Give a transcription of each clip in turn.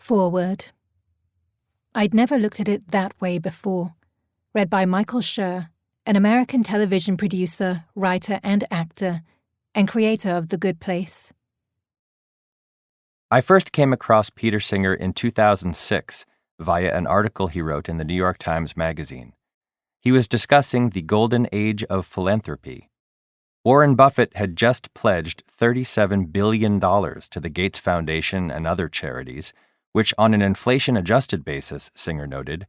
Foreword. I'd never looked at it that way before. Read by Michael Schur, an American television producer, writer, and actor, and creator of The Good Place. I first came across Peter Singer in 2006 via an article he wrote in the New York Times Magazine. He was discussing the golden age of philanthropy. Warren Buffett had just pledged $37 billion to the Gates Foundation and other charities, which on an inflation-adjusted basis, Singer noted,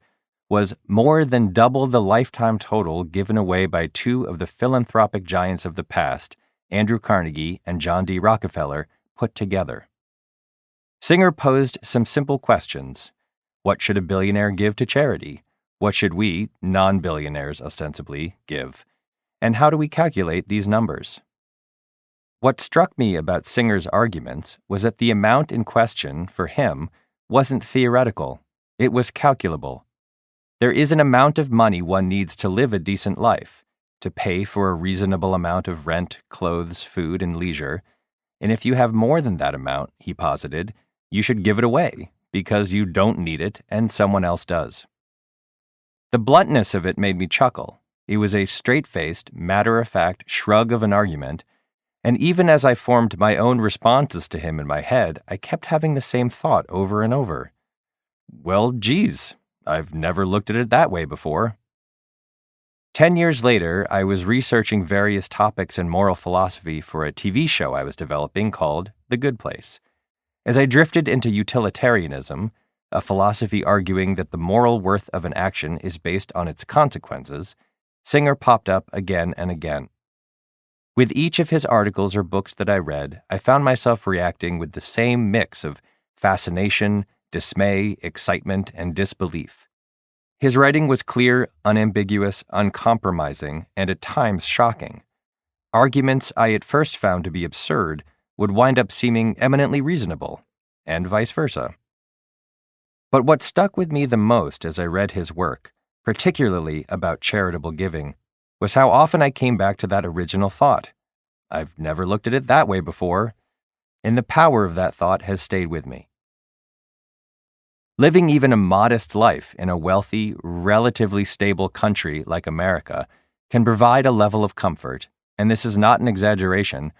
was more than double the lifetime total given away by two of the philanthropic giants of the past, Andrew Carnegie and John D. Rockefeller, put together. Singer posed some simple questions. What should a billionaire give to charity? What should we, non-billionaires ostensibly, give? And how do we calculate these numbers? What struck me about Singer's arguments was that the amount in question, for him, wasn't theoretical. It was calculable. There is an amount of money one needs to live a decent life, to pay for a reasonable amount of rent, clothes, food, and leisure, and if you have more than that amount, he posited, you should give it away, because you don't need it and someone else does. The bluntness of it made me chuckle. It was a straight-faced, matter-of-fact shrug of an argument, and even as I formed my own responses to him in my head, I kept having the same thought over and over. Well, geez, I've never looked at it that way before. 10 years later, I was researching various topics in moral philosophy for a TV show I was developing called The Good Place. As I drifted into utilitarianism, a philosophy arguing that the moral worth of an action is based on its consequences, Singer popped up again and again. With each of his articles or books that I read, I found myself reacting with the same mix of fascination, dismay, excitement, and disbelief. His writing was clear, unambiguous, uncompromising, and at times shocking. Arguments I at first found to be absurd would wind up seeming eminently reasonable, and vice versa. But what stuck with me the most as I read his work, particularly about charitable giving, was how often I came back to that original thought. I've never looked at it that way before, and the power of that thought has stayed with me. Living even a modest life in a wealthy, relatively stable country like America can provide a level of comfort, and this is not an exaggeration,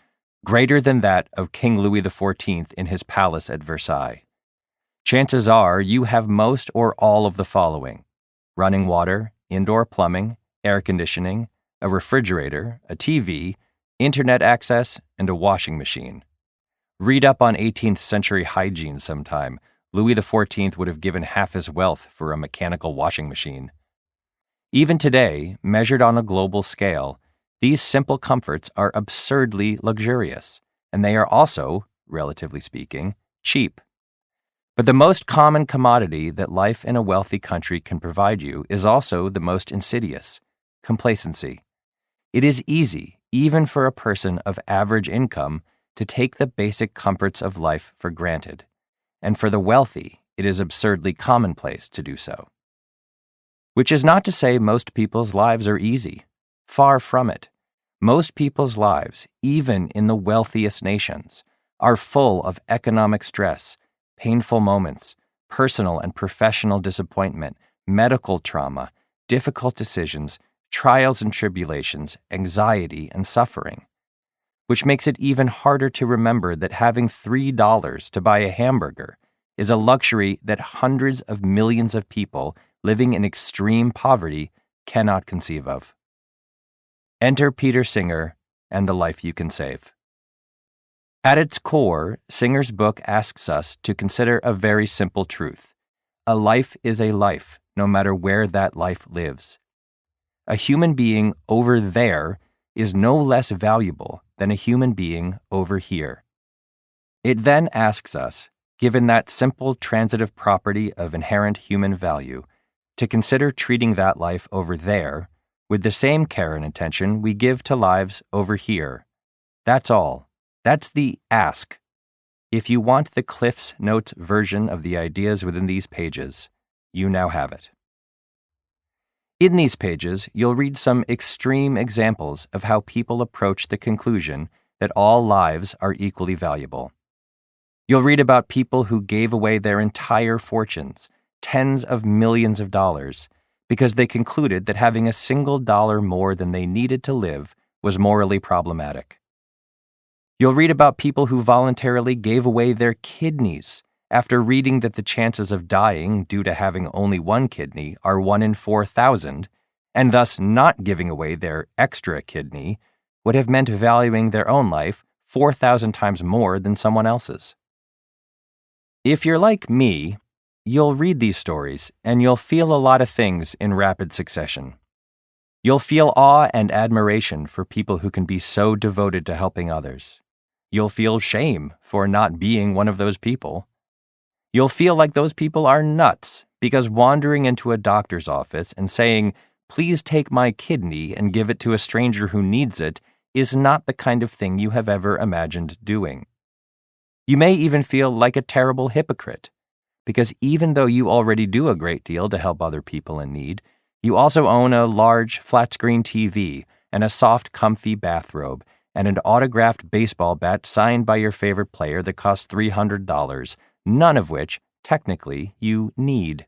greater than that of King Louis XIV in his palace at Versailles. Chances are you have most or all of the following: running water, indoor plumbing, air conditioning, a refrigerator, a TV, internet access, and a washing machine. Read up on 18th century hygiene sometime. Louis XIV would have given half his wealth for a mechanical washing machine. Even today, measured on a global scale, these simple comforts are absurdly luxurious, and they are also, relatively speaking, cheap. But the most common commodity that life in a wealthy country can provide you is also the most insidious: complacency. It is easy, even for a person of average income, to take the basic comforts of life for granted, and for the wealthy, it is absurdly commonplace to do so. Which is not to say most people's lives are easy. Far from it. Most people's lives, even in the wealthiest nations, are full of economic stress, painful moments, personal and professional disappointment, medical trauma, difficult decisions, trials and tribulations, anxiety and suffering. Which makes it even harder to remember that having $3 to buy a hamburger is a luxury that hundreds of millions of people living in extreme poverty cannot conceive of. Enter Peter Singer and the Life You Can Save. At its core, Singer's book asks us to consider a very simple truth. A life is a life, no matter where that life lives. A human being over there is no less valuable than a human being over here. It then asks us, given that simple transitive property of inherent human value, to consider treating that life over there with the same care and attention we give to lives over here. That's all. That's the ask. If you want the Cliff's Notes version of the ideas within these pages, you now have it. In these pages, you'll read some extreme examples of how people approach the conclusion that all lives are equally valuable. You'll read about people who gave away their entire fortunes, tens of millions of dollars, because they concluded that having a single dollar more than they needed to live was morally problematic. You'll read about people who voluntarily gave away their kidneys after reading that the chances of dying due to having only one kidney are 1 in 4,000, and thus not giving away their extra kidney would have meant valuing their own life 4,000 times more than someone else's. If you're like me, you'll read these stories and you'll feel a lot of things in rapid succession. You'll feel awe and admiration for people who can be so devoted to helping others. You'll feel shame for not being one of those people. You'll feel like those people are nuts because wandering into a doctor's office and saying, "Please take my kidney and give it to a stranger who needs it," is not the kind of thing you have ever imagined doing. You may even feel like a terrible hypocrite, because even though you already do a great deal to help other people in need, you also own a large flat-screen TV and a soft, comfy bathrobe and an autographed baseball bat signed by your favorite player that costs $300, none of which, technically, you need.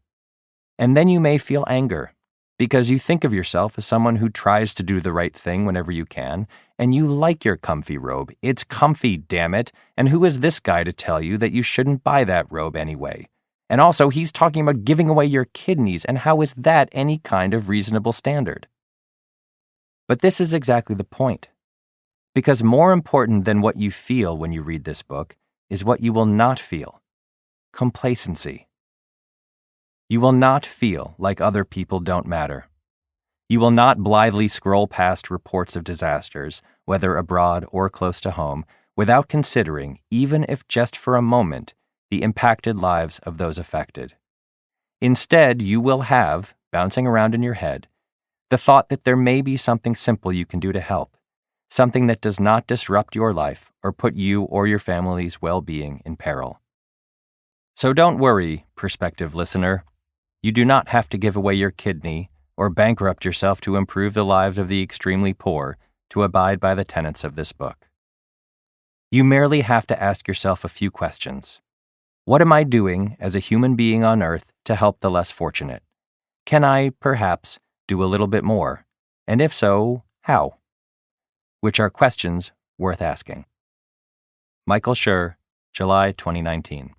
And then you may feel anger, because you think of yourself as someone who tries to do the right thing whenever you can, and you like your comfy robe. It's comfy, damn it, and who is this guy to tell you that you shouldn't buy that robe anyway? And also, he's talking about giving away your kidneys, and how is that any kind of reasonable standard? But this is exactly the point. Because more important than what you feel when you read this book is what you will not feel: complacency. You will not feel like other people don't matter. You will not blithely scroll past reports of disasters, whether abroad or close to home, without considering, even if just for a moment, the impacted lives of those affected. Instead, you will have, bouncing around in your head, the thought that there may be something simple you can do to help, something that does not disrupt your life or put you or your family's well-being in peril. So don't worry, prospective listener. You do not have to give away your kidney or bankrupt yourself to improve the lives of the extremely poor to abide by the tenets of this book. You merely have to ask yourself a few questions. What am I doing as a human being on earth to help the less fortunate? Can I, perhaps, do a little bit more? And if so, how? Which are questions worth asking. Michael Schur, July 2019.